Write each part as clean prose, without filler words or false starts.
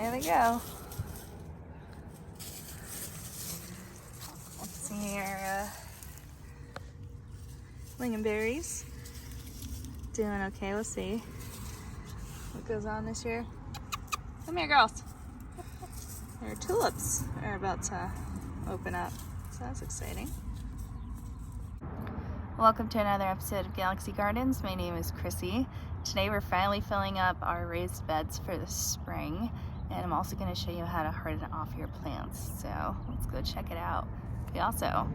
There they go. Let's see here. Lingonberries. Doing okay. We'll see what goes on this year. Come here, girls. Our tulips are about to open up, so that's exciting. Welcome to another episode of Galaxy Gardens. My name is Chrissy. Today we're finally filling up our raised beds for the spring, and I'm also going to show you how to harden off your plants. So let's go check it out. We also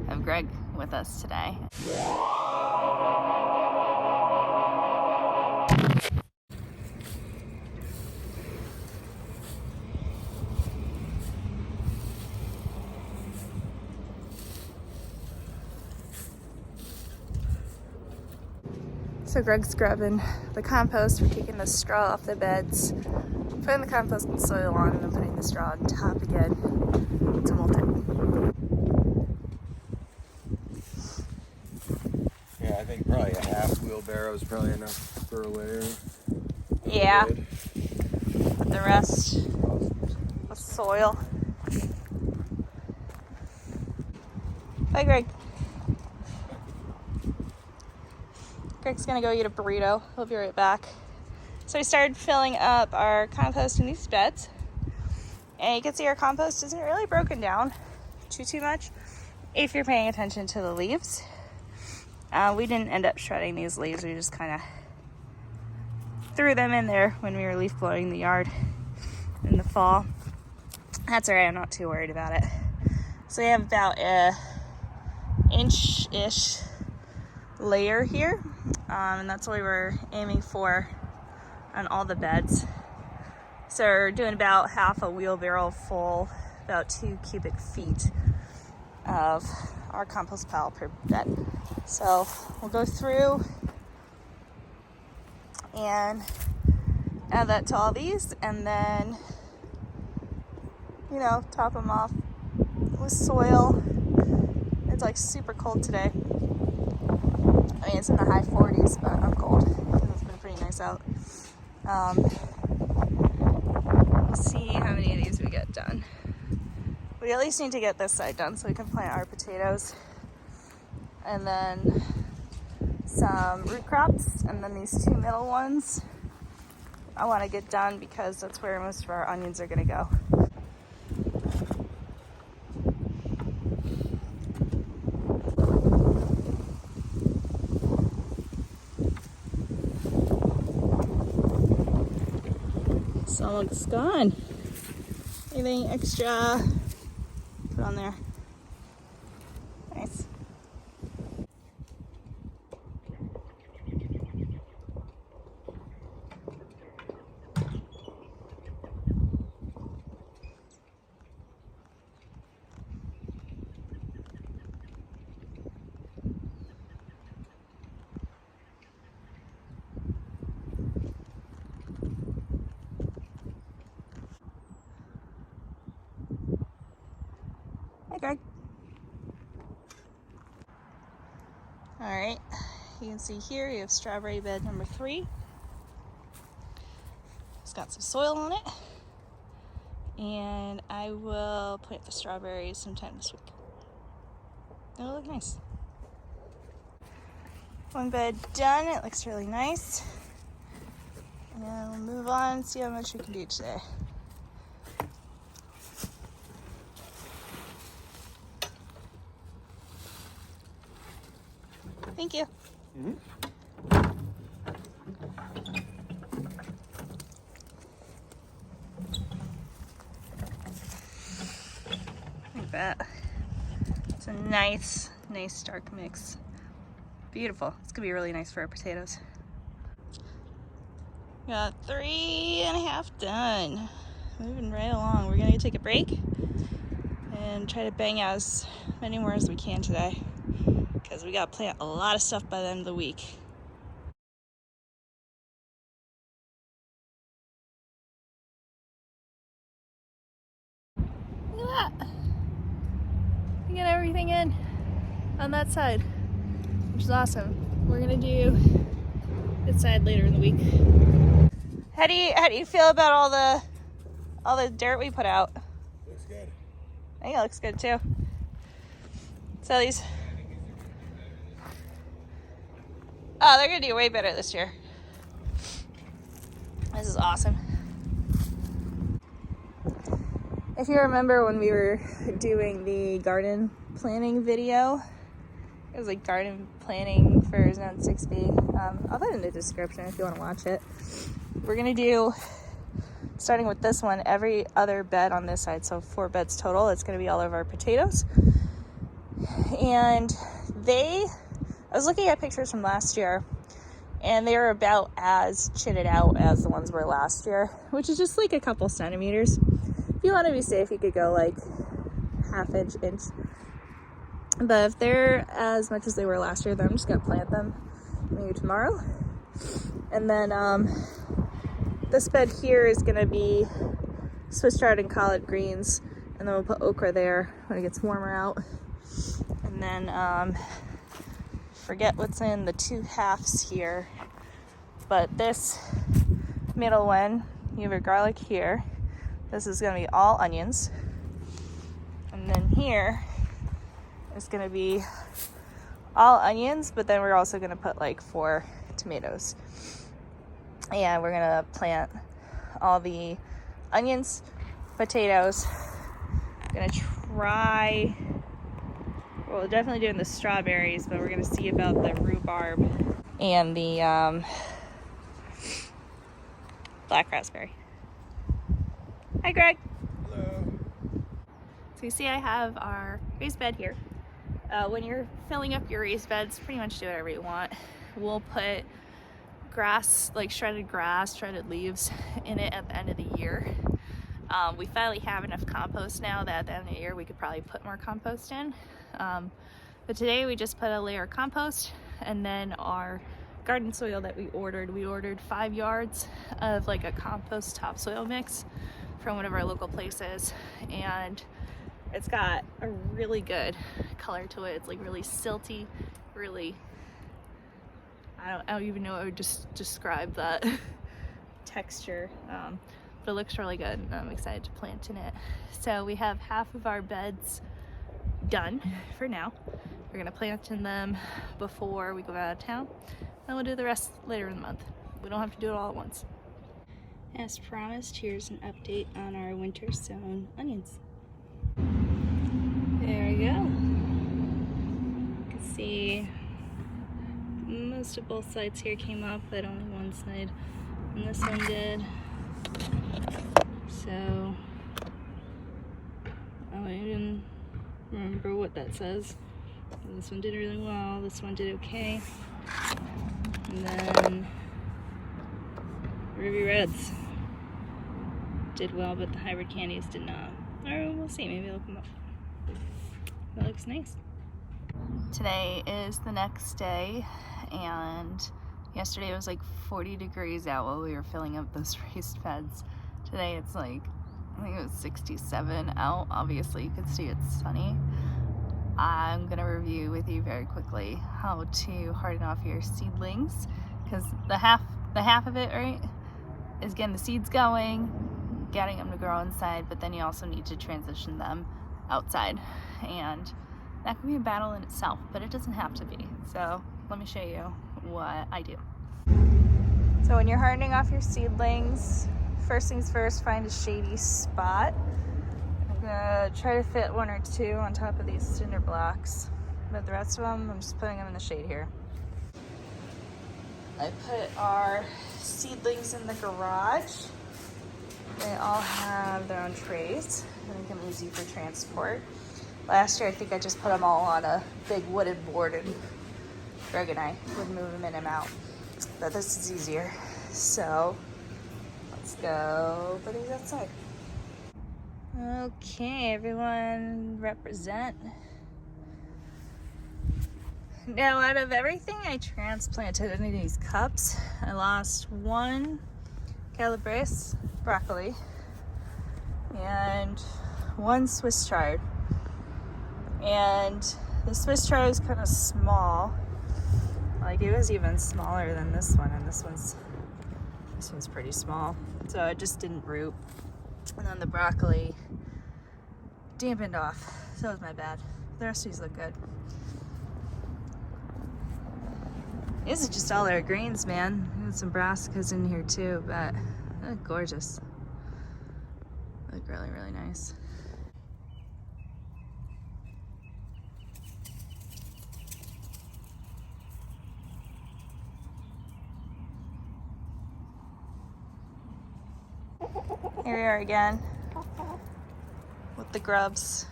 have Greg with us today. So Greg's grabbing the compost. We're taking the straw off the beds, putting the compost and soil on, and then putting the straw on top again to mold it. Yeah, I think probably a half wheelbarrow is probably enough for a layer. Yeah. Put the rest with soil. Bye, Greg. Greg's gonna go eat a burrito. He'll be right back. So we started filling up our compost in these beds. And you can see our compost isn't really broken down too much if you're paying attention to the leaves. We didn't end up shredding these leaves. We just kind of threw them in there when we were leaf blowing the yard in the fall. That's all right. I'm not too worried about it. So we have about a inch-ish layer here, and that's what we were aiming for on all the beds. So we're doing about half a wheelbarrow full, about 2 cubic feet of our compost pile per bed. So we'll go through and add that to all these, and then, you know, top them off with soil. It's like super cold today. I mean, it's in the high 40s, but I'm cold because it's been pretty nice out. We'll see how many of these we get done. We at least need to get this side done so we can plant our potatoes. And then some root crops, and then these 2 middle ones I want to get done because that's where most of our onions are going to go. Someone's gone. Anything extra? Put on there. Nice. Hi, Greg. All right, you can see here you have strawberry bed number 3. It's got some soil on it, and I will plant the strawberries sometime this week. It'll look nice. One bed done. It looks really nice. And we'll move on and see how much we can do today. Thank you. Mm-hmm. Like that. It's a nice dark mix. Beautiful. It's gonna be really nice for our potatoes. Got 3.5 done. Moving right along. We're gonna take a break and try to bang out as many more as we can today, because we gotta plant a lot of stuff by the end of the week. Look at that. We get everything in on that side, which is awesome. We're gonna do this side later in the week. How do you feel about all the all the dirt we put out. Looks good. I think it looks good too. So these, oh, they're gonna do way better this year. This is awesome. If you remember when we were doing the garden planning video, it was like garden planning for Zone 6B. I'll put it in the description if you want to watch it. We're gonna do, starting with this one, every other bed on this side, so 4 beds total. It's gonna be all of our potatoes. And I was looking at pictures from last year, and they were about as chitted out as the ones were last year, which is just like a couple centimeters. If you want to be safe, you could go like half-inch. But if they're as much as they were last year, then I'm just gonna plant them maybe tomorrow. And then this bed here is gonna be Swiss chard and collard greens, and then we'll put okra there when it gets warmer out. And then forget what's in the 2 halves here, but this middle one, you have your garlic here. This is gonna be all onions. And then here is gonna be all onions, but then we're also gonna put like 4 tomatoes. And we're gonna plant all the onions, potatoes. I'm gonna try, well, we're definitely doing the strawberries, but we're gonna see about the rhubarb and the black raspberry. Hi, Greg. Hello. So you see I have our raised bed here. When you're filling up your raised beds, pretty much do whatever you want. We'll put grass, like shredded grass, shredded leaves in it at the end of the year. We finally have enough compost now that at the end of the year we could probably put more compost in. But today we just put a layer of compost, and then our garden soil that we ordered 5 yards of like a compost topsoil mix from one of our local places, and it's got a really good color to it. It's like really silty, really, I don't even know how to just describe that texture, but it looks really good, and I'm excited to plant in it. So we have half of our beds done for now. We're gonna plant in them before we go out of town, and we'll do the rest later in the month. We don't have to do it all at once. As promised, here's an update on our winter sown onions. There we go. You can see most of both sides here came up, but only one side, and this one did. So I don't even remember what that says. This one did really well, this one did okay, and then Ruby Reds did well, but the hybrid candies did not. Or we'll see, maybe they'll come up. That looks nice. Today is the next day, and yesterday it was like 40 degrees out while we were filling up those raised beds. Today it's like, I think it was 67 out. Obviously you can see it's sunny. I'm gonna review with you very quickly how to harden off your seedlings, because the half of it, right, is getting the seeds going, getting them to grow inside, but then you also need to transition them outside, and that can be a battle in itself, but it doesn't have to be. So let me show you what I do. So when you're hardening off your seedlings, first things first, find a shady spot. I'm gonna try to fit 1 or 2 on top of these cinder blocks, but the rest of them, I'm just putting them in the shade here. I put our seedlings in the garage. They all have their own trays, make them easy for transport. Last year, I think I just put them all on a big wooden board, and Greg and I would move them in and out. But this is easier. So let's go put these outside. Okay, everyone represent. Now, out of everything I transplanted into these cups, I lost 1 calabrese broccoli and 1 Swiss chard. And the Swiss chard is kind of small. Like, it was even smaller than this one, and this one's pretty small. So it just didn't root. And then the broccoli dampened off. So was my bad. The rest of these look good. This is just all our greens, man. We have some brassicas in here too, but they look gorgeous. They look really, really nice. Here we are again with the grubs.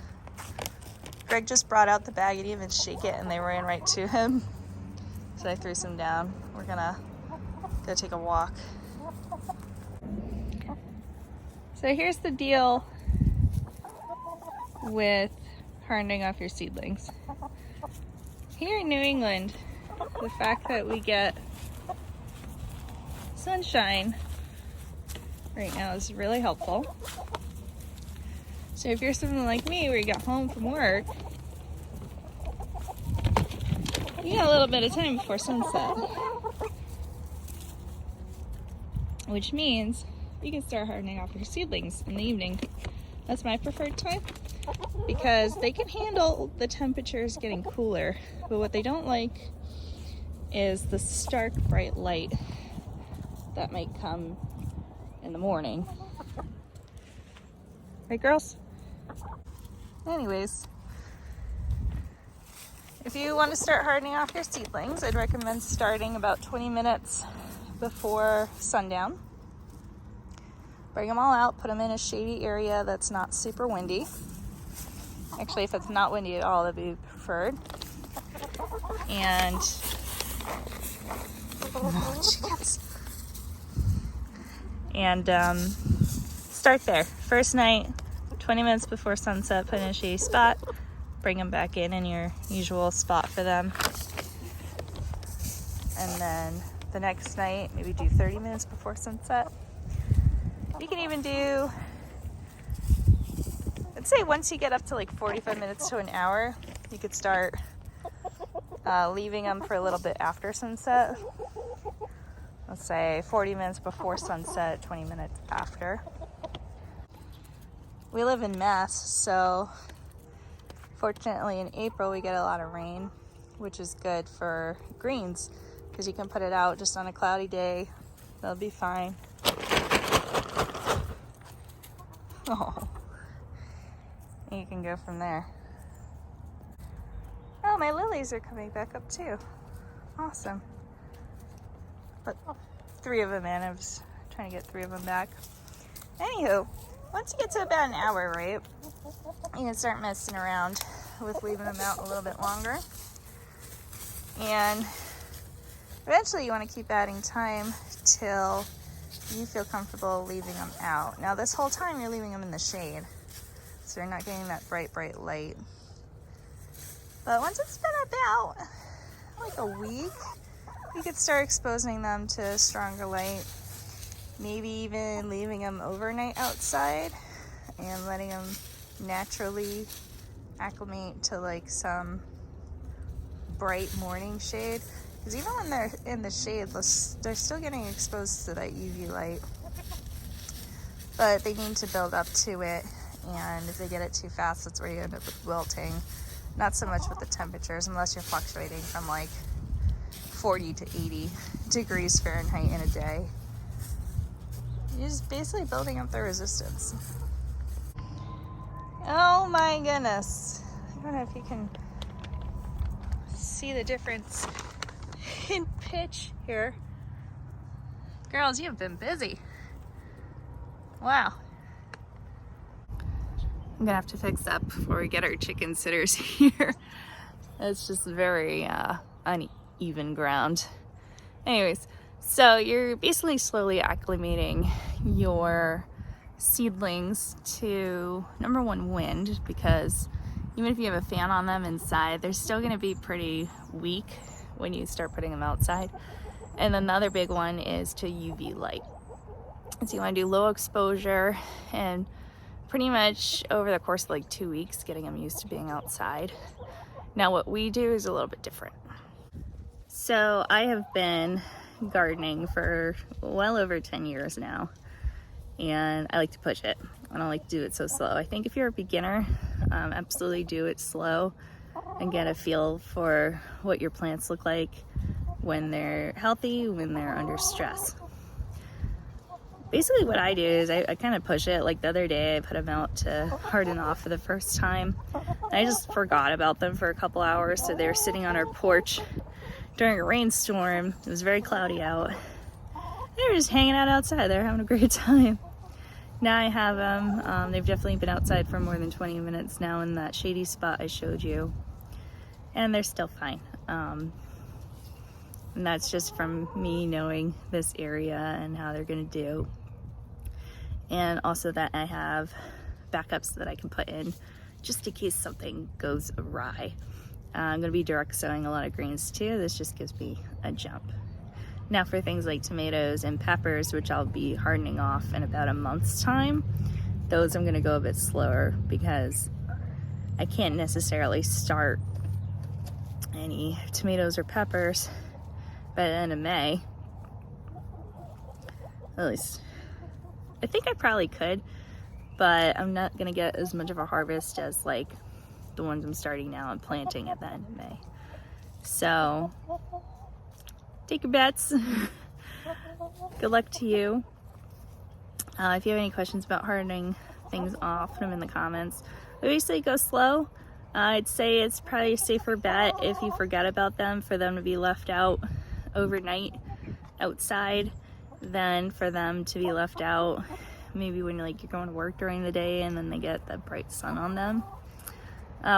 Greg just brought out the bag, he didn't even shake it, and they ran right to him. So I threw some down. We're gonna go take a walk. So here's the deal with hardening off your seedlings. Here in New England, the fact that we get sunshine right now is really helpful. So if you're someone like me where you get home from work, you got a little bit of time before sunset, which means you can start hardening off your seedlings in the evening. That's my preferred time because they can handle the temperatures getting cooler, but what they don't like is the stark bright light that might come in the morning. Right, girls? Anyways, if you want to start hardening off your seedlings, I'd recommend starting about 20 minutes before sundown. Bring them all out, put them in a shady area that's not super windy. Actually, if it's not windy at all, that'd be preferred. And chickens. And start there. First night, 20 minutes before sunset, put in a shady spot. Bring them back in your usual spot for them. And then the next night, maybe do 30 minutes before sunset. You can even do, I'd say once you get up to like 45 minutes to an hour, you could start leaving them for a little bit after sunset. Let's say 40 minutes before sunset, 20 minutes after. We live in Mass, so fortunately in April we get a lot of rain, which is good for greens because you can put it out just on a cloudy day. They'll be fine. Oh, and you can go from there. Oh, my lilies are coming back up too. Awesome. But 3 of them in. I was trying to get 3 of them back. Anywho, once you get to about an hour, right, you can start messing around with leaving them out a little bit longer. And eventually you want to keep adding time till you feel comfortable leaving them out. Now this whole time you're leaving them in the shade, so you're not getting that bright light. But once it's been about like a week, you could start exposing them to stronger light. Maybe even leaving them overnight outside and letting them naturally acclimate to like some bright morning shade. Because even when they're in the shade, they're still getting exposed to that UV light. But they need to build up to it, and if they get it too fast, that's where you end up with wilting. Not so much with the temperatures, unless you're fluctuating from like 40 to 80 degrees Fahrenheit in a day. You're just basically building up the resistance. Oh my goodness. I don't know if you can see the difference in pitch here. Girls, you've been busy. Wow. I'm gonna have to fix that before we get our chicken sitters here. It's just very uneven ground. Anyways, so you're basically slowly acclimating your seedlings to, number one, wind, because even if you have a fan on them inside, they're still going to be pretty weak when you start putting them outside. And then the other big one is to UV light. So you want to do low exposure, and pretty much over the course of like 2 weeks, getting them used to being outside. Now what we do is a little bit different. So I have been gardening for well over 10 years now, and I like to push it. I don't like to do it so slow. I think if you're a beginner, absolutely do it slow and get a feel for what your plants look like when they're healthy, when they're under stress. Basically what I do is I kind of push it. Like the other day I put them out to harden off for the first time. And I just forgot about them for a couple hours, so they were sitting on our porch during a rainstorm. It was very cloudy out. They were just hanging out outside. They were having a great time. Now I have them. They've definitely been outside for more than 20 minutes now in that shady spot I showed you. And they're still fine. And that's just from me knowing this area and how they're gonna do. And also that I have backups that I can put in just in case something goes awry. I'm gonna be direct sowing a lot of greens too. This just gives me a jump. Now for things like tomatoes and peppers, which I'll be hardening off in about a month's time, those I'm gonna go a bit slower because I can't necessarily start any tomatoes or peppers by the end of May. At least, I think I probably could, but I'm not gonna get as much of a harvest as like the ones I'm starting now and planting at the end of May. So, take your bets. Good luck to you. If you have any questions about hardening things off, put them in the comments. But basically go slow. I'd say it's probably a safer bet if you forget about them for them to be left out overnight outside than for them to be left out maybe when you're going to work during the day and then they get the bright sun on them.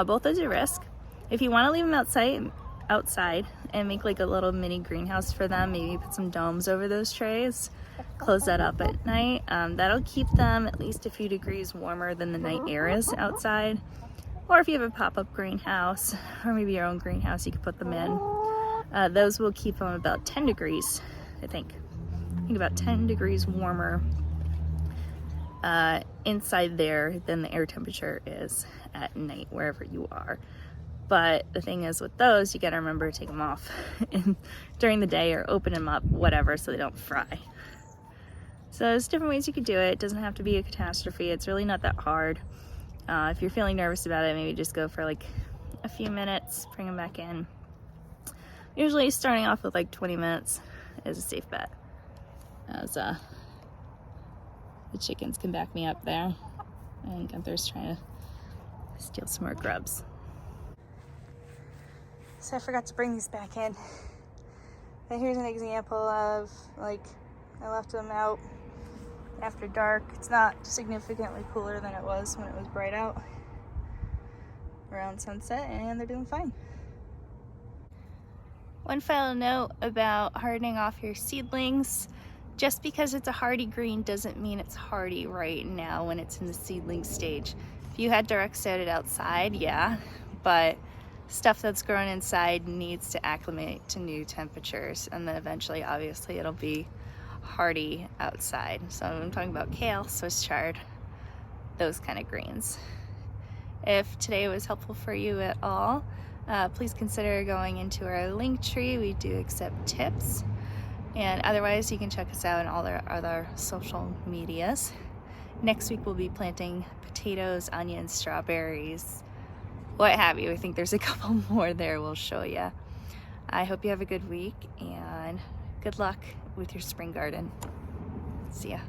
Both is a risk. If you want to leave them outside and make like a little mini greenhouse for them, maybe put some domes over those trays, close that up at night. That'll keep them at least a few degrees warmer than the night air is outside. Or if you have a pop-up greenhouse or maybe your own greenhouse, you could put them in. Those will keep them about 10 degrees, I think about 10 degrees warmer inside there than the air temperature is at night wherever you are. But the thing is with those, you gotta remember to take them off during the day or open them up, whatever, so they don't fry. So there's different ways you could do it. It doesn't have to be a catastrophe. It's really not that hard. If you're feeling nervous about it, maybe just go for like a few minutes, bring them back in. Usually starting off with like 20 minutes is a safe bet. As the chickens can back me up there. I think Gunther's trying to steal some more grubs. So I forgot to bring these back in. And here's an example of like I left them out after dark. It's not significantly cooler than it was when it was bright out around sunset, and they're doing fine. One final note about hardening off your seedlings. Just because it's a hardy green doesn't mean it's hardy right now when it's in the seedling stage. If you had direct sowed it outside, yeah, but stuff that's grown inside needs to acclimate to new temperatures, and then eventually, obviously, it'll be hardy outside. So I'm talking about kale, Swiss chard, those kind of greens. If today was helpful for you at all, please consider going into our link tree. We do accept tips. And otherwise, you can check us out on all our other social medias. Next week, we'll be planting potatoes, onions, strawberries, what have you. I think there's a couple more there we'll show you. I hope you have a good week and good luck with your spring garden. See ya.